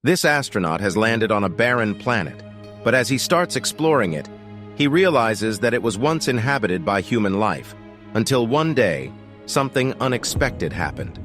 This astronaut has landed on a barren planet, but as he starts exploring it, he realizes that it was once inhabited by human life, until one day, something unexpected happened.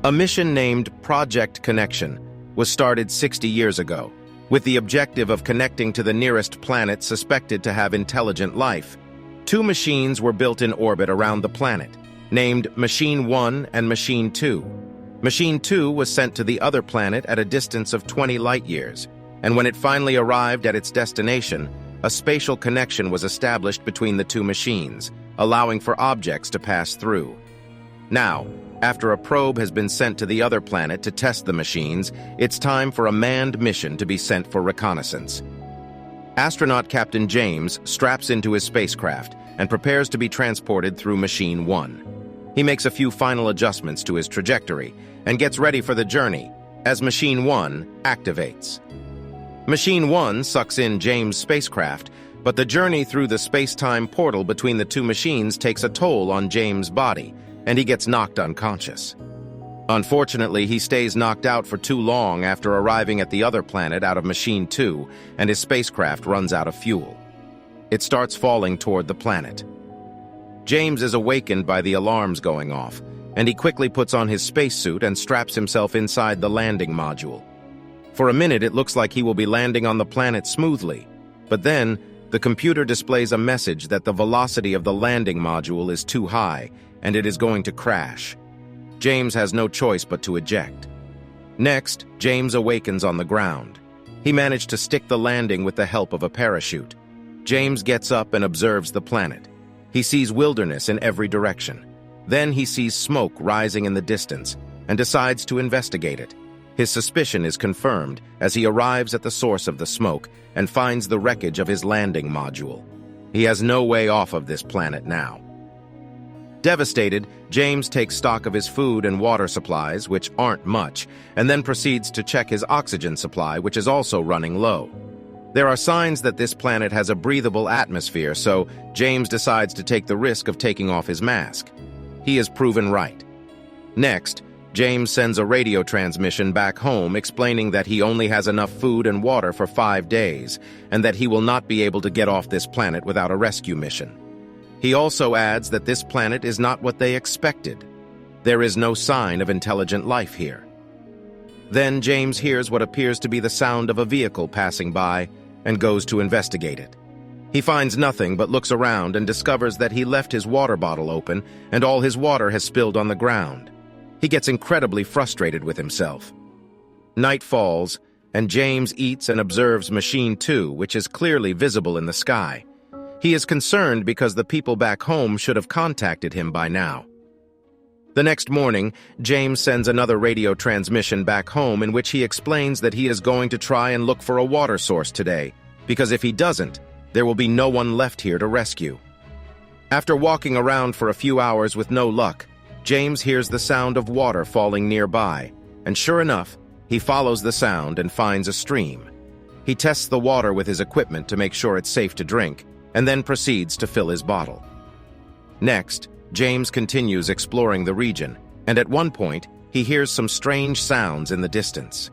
A mission named Project Connection was started 60 years ago, with the objective of connecting to the nearest planet suspected to have intelligent life. Two machines were built in orbit around the planet, named Machine 1 and Machine 2. Machine 2 was sent to the other planet at a distance of 20 light-years, and when it finally arrived at its destination, a spatial connection was established between the two machines, allowing for objects to pass through. Now, after a probe has been sent to the other planet to test the machines, it's time for a manned mission to be sent for reconnaissance. Astronaut Captain James straps into his spacecraft and prepares to be transported through Machine 1. He makes a few final adjustments to his trajectory and gets ready for the journey as Machine 1 activates. Machine 1 sucks in James' spacecraft, but the journey through the space-time portal between the two machines takes a toll on James' body, and he gets knocked unconscious. Unfortunately, he stays knocked out for too long after arriving at the other planet out of Machine 2, and his spacecraft runs out of fuel. It starts falling toward the planet. James is awakened by the alarms going off, and he quickly puts on his spacesuit and straps himself inside the landing module. For a minute, it looks like he will be landing on the planet smoothly, but then the computer displays a message that the velocity of the landing module is too high, and it is going to crash. James has no choice but to eject. Next, James awakens on the ground. He managed to stick the landing with the help of a parachute. James gets up and observes the planet. He sees wilderness in every direction. Then he sees smoke rising in the distance and decides to investigate it. His suspicion is confirmed as he arrives at the source of the smoke and finds the wreckage of his landing module. He has no way off of this planet now. Devastated, James takes stock of his food and water supplies, which aren't much, and then proceeds to check his oxygen supply, which is also running low. There are signs that this planet has a breathable atmosphere, so James decides to take the risk of taking off his mask. He is proven right. Next, James sends a radio transmission back home explaining that he only has enough food and water for 5 days, and that he will not be able to get off this planet without a rescue mission. He also adds that this planet is not what they expected. There is no sign of intelligent life here. Then James hears what appears to be the sound of a vehicle passing by and goes to investigate it. He finds nothing but looks around and discovers that he left his water bottle open and all his water has spilled on the ground. He gets incredibly frustrated with himself. Night falls, and James eats and observes Machine 2, which is clearly visible in the sky. He is concerned because the people back home should have contacted him by now. The next morning, James sends another radio transmission back home in which he explains that he is going to try and look for a water source today, because if he doesn't, there will be no one left here to rescue. After walking around for a few hours with no luck, James hears the sound of water falling nearby, and sure enough, he follows the sound and finds a stream. He tests the water with his equipment to make sure it's safe to drink, and then proceeds to fill his bottle. Next, James continues exploring the region, and at one point, he hears some strange sounds in the distance.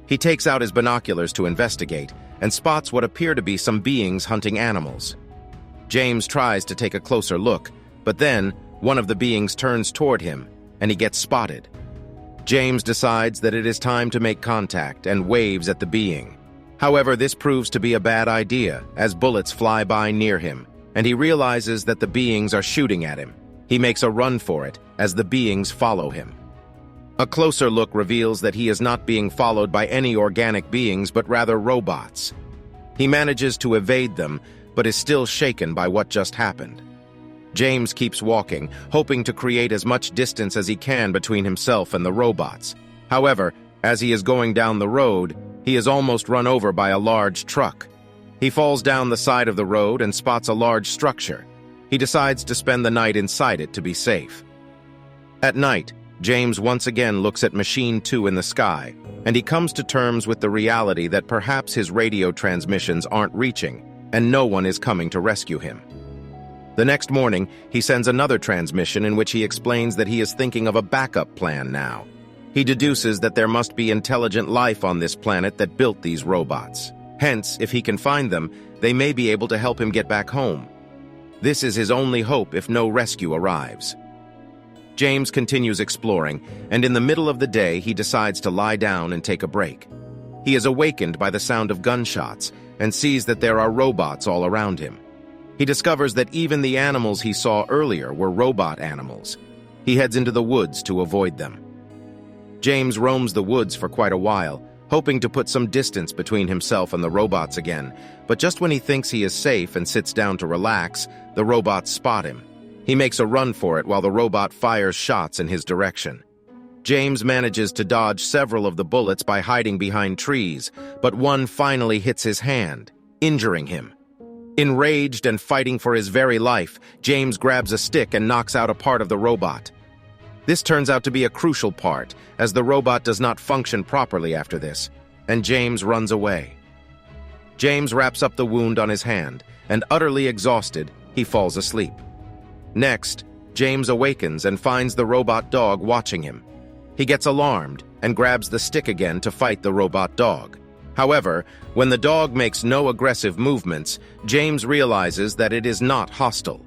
He takes out his binoculars to investigate, and spots what appear to be some beings hunting animals. James tries to take a closer look, but then one of the beings turns toward him, and he gets spotted. James decides that it is time to make contact and waves at the being. However, this proves to be a bad idea as bullets fly by near him, and he realizes that the beings are shooting at him. He makes a run for it as the beings follow him. A closer look reveals that he is not being followed by any organic beings but rather robots. He manages to evade them, but is still shaken by what just happened. James keeps walking, hoping to create as much distance as he can between himself and the robots. However, as he is going down the road, he is almost run over by a large truck. He falls down the side of the road and spots a large structure. He decides to spend the night inside it to be safe. At night, James once again looks at Machine 2 in the sky, and he comes to terms with the reality that perhaps his radio transmissions aren't reaching, and no one is coming to rescue him. The next morning, he sends another transmission in which he explains that he is thinking of a backup plan now. He deduces that there must be intelligent life on this planet that built these robots. Hence, if he can find them, they may be able to help him get back home. This is his only hope if no rescue arrives. James continues exploring, and in the middle of the day, he decides to lie down and take a break. He is awakened by the sound of gunshots and sees that there are robots all around him. He discovers that even the animals he saw earlier were robot animals. He heads into the woods to avoid them. James roams the woods for quite a while, hoping to put some distance between himself and the robots again, but just when he thinks he is safe and sits down to relax, the robots spot him. He makes a run for it while the robot fires shots in his direction. James manages to dodge several of the bullets by hiding behind trees, but one finally hits his hand, injuring him. Enraged and fighting for his very life, James grabs a stick and knocks out a part of the robot. This turns out to be a crucial part, as the robot does not function properly after this, and James runs away. James wraps up the wound on his hand, and utterly exhausted, he falls asleep. Next, James awakens and finds the robot dog watching him. He gets alarmed and grabs the stick again to fight the robot dog. However, when the dog makes no aggressive movements, James realizes that it is not hostile.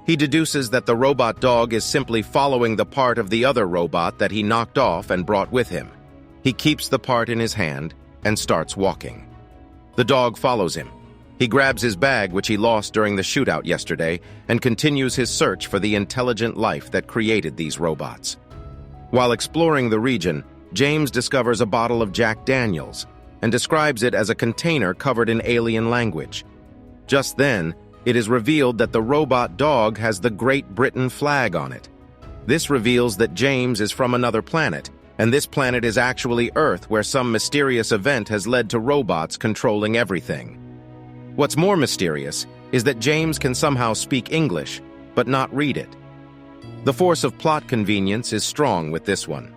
He deduces that the robot dog is simply following the part of the other robot that he knocked off and brought with him. He keeps the part in his hand and starts walking. The dog follows him. He grabs his bag, which he lost during the shootout yesterday, and continues his search for the intelligent life that created these robots. While exploring the region, James discovers a bottle of Jack Daniels and describes it as a container covered in alien language. Just then, it is revealed that the robot dog has the Great Britain flag on it. This reveals that James is from another planet, and this planet is actually Earth, where some mysterious event has led to robots controlling everything. What's more mysterious is that James can somehow speak English, but not read it. The force of plot convenience is strong with this one.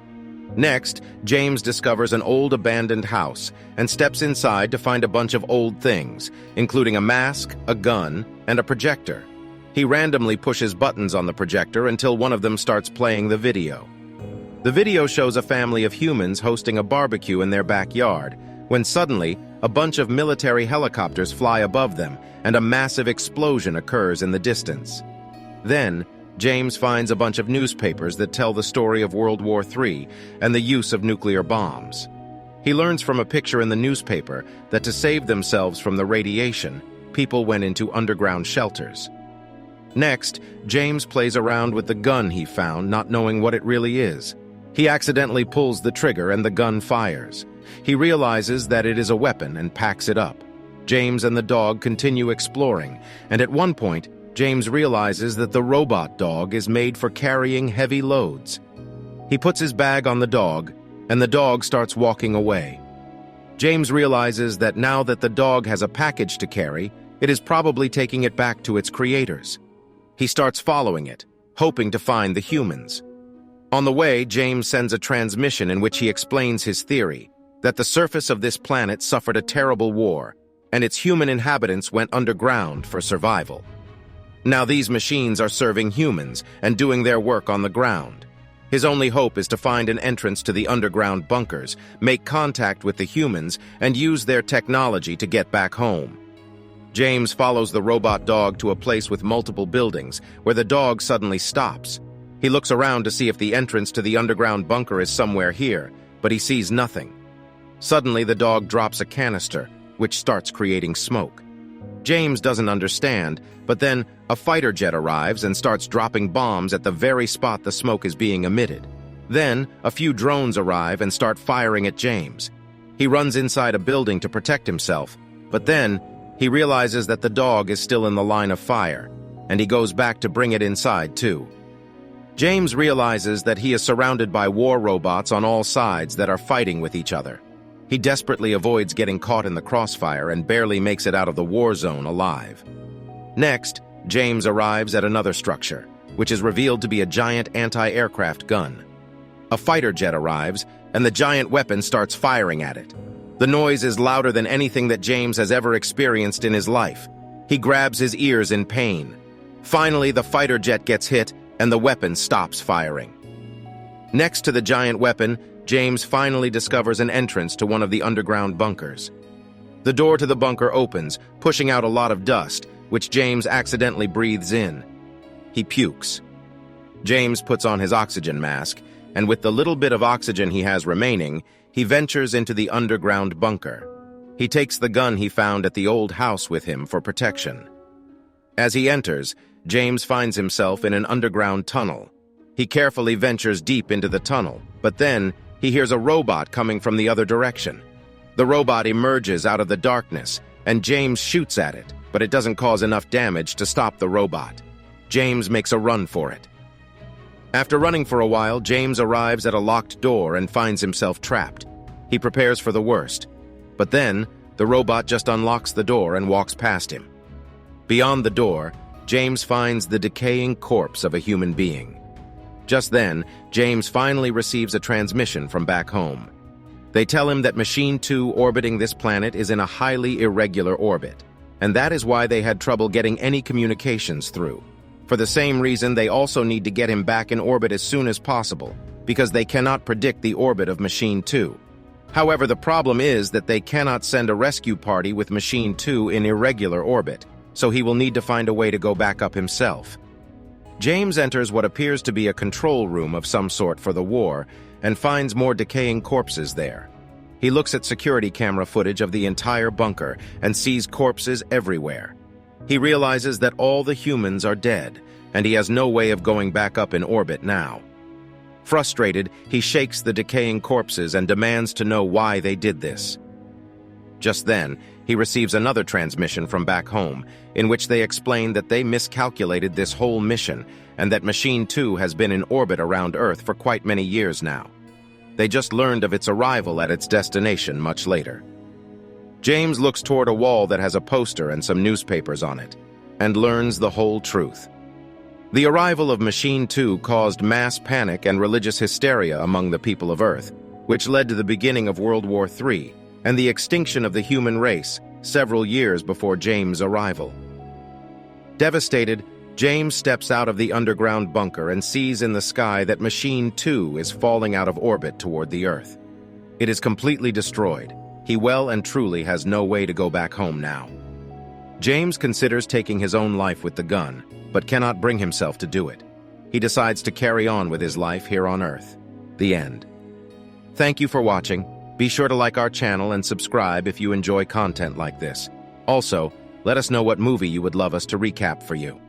Next, James discovers an old abandoned house and steps inside to find a bunch of old things, including a mask, a gun, and a projector. He randomly pushes buttons on the projector until one of them starts playing the video. The video shows a family of humans hosting a barbecue in their backyard, when suddenly, a bunch of military helicopters fly above them and a massive explosion occurs in the distance. Then, James finds a bunch of newspapers that tell the story of World War III and the use of nuclear bombs. He learns from a picture in the newspaper that to save themselves from the radiation, people went into underground shelters. Next, James plays around with the gun he found, not knowing what it really is. He accidentally pulls the trigger and the gun fires. He realizes that it is a weapon and packs it up. James and the dog continue exploring, and at one point, James realizes that the robot dog is made for carrying heavy loads. He puts his bag on the dog, and the dog starts walking away. James realizes that now that the dog has a package to carry, it is probably taking it back to its creators. He starts following it, hoping to find the humans. On the way, James sends a transmission in which he explains his theory, that the surface of this planet suffered a terrible war, and its human inhabitants went underground for survival. Now these machines are serving humans and doing their work on the ground. His only hope is to find an entrance to the underground bunkers, make contact with the humans, and use their technology to get back home. James follows the robot dog to a place with multiple buildings, where the dog suddenly stops. He looks around to see if the entrance to the underground bunker is somewhere here, but he sees nothing. Suddenly, the dog drops a canister, which starts creating smoke. James doesn't understand, but then a fighter jet arrives and starts dropping bombs at the very spot the smoke is being emitted. Then, a few drones arrive and start firing at James. He runs inside a building to protect himself, but then he realizes that the dog is still in the line of fire, and he goes back to bring it inside too. James realizes that he is surrounded by war robots on all sides that are fighting with each other. He desperately avoids getting caught in the crossfire and barely makes it out of the war zone alive. Next, James arrives at another structure, which is revealed to be a giant anti-aircraft gun. A fighter jet arrives, and the giant weapon starts firing at it. The noise is louder than anything that James has ever experienced in his life. He grabs his ears in pain. Finally, the fighter jet gets hit, and the weapon stops firing. Next to the giant weapon, James finally discovers an entrance to one of the underground bunkers. The door to the bunker opens, pushing out a lot of dust, which James accidentally breathes in. He pukes. James puts on his oxygen mask, and with the little bit of oxygen he has remaining, he ventures into the underground bunker. He takes the gun he found at the old house with him for protection. As he enters, James finds himself in an underground tunnel. He carefully ventures deep into the tunnel, but then he hears a robot coming from the other direction. The robot emerges out of the darkness, and James shoots at it, but it doesn't cause enough damage to stop the robot. James makes a run for it. After running for a while, James arrives at a locked door and finds himself trapped. He prepares for the worst, but then the robot just unlocks the door and walks past him. Beyond the door, James finds the decaying corpse of a human being. Just then, James finally receives a transmission from back home. They tell him that Machine 2 orbiting this planet is in a highly irregular orbit, and that is why they had trouble getting any communications through. For the same reason, they also need to get him back in orbit as soon as possible, because they cannot predict the orbit of Machine 2. However, the problem is that they cannot send a rescue party with Machine 2 in irregular orbit, so he will need to find a way to go back up himself. James enters what appears to be a control room of some sort for the war and finds more decaying corpses there. He looks at security camera footage of the entire bunker and sees corpses everywhere. He realizes that all the humans are dead, and he has no way of going back up in orbit now. Frustrated, he shakes the decaying corpses and demands to know why they did this. Just then, he receives another transmission from back home, in which they explain that they miscalculated this whole mission and that Machine 2 has been in orbit around Earth for quite many years now. They just learned of its arrival at its destination much later. James looks toward a wall that has a poster and some newspapers on it, and learns the whole truth. The arrival of Machine 2 caused mass panic and religious hysteria among the people of Earth, which led to the beginning of World War III and the extinction of the human race several years before James' arrival. Devastated, James steps out of the underground bunker and sees in the sky that Machine 2 is falling out of orbit toward the Earth. It is completely destroyed. He well and truly has no way to go back home now. James considers taking his own life with the gun, but cannot bring himself to do it. He decides to carry on with his life here on Earth. The end. Thank you for watching. Be sure to like our channel and subscribe if you enjoy content like this. Also, let us know what movie you would love us to recap for you.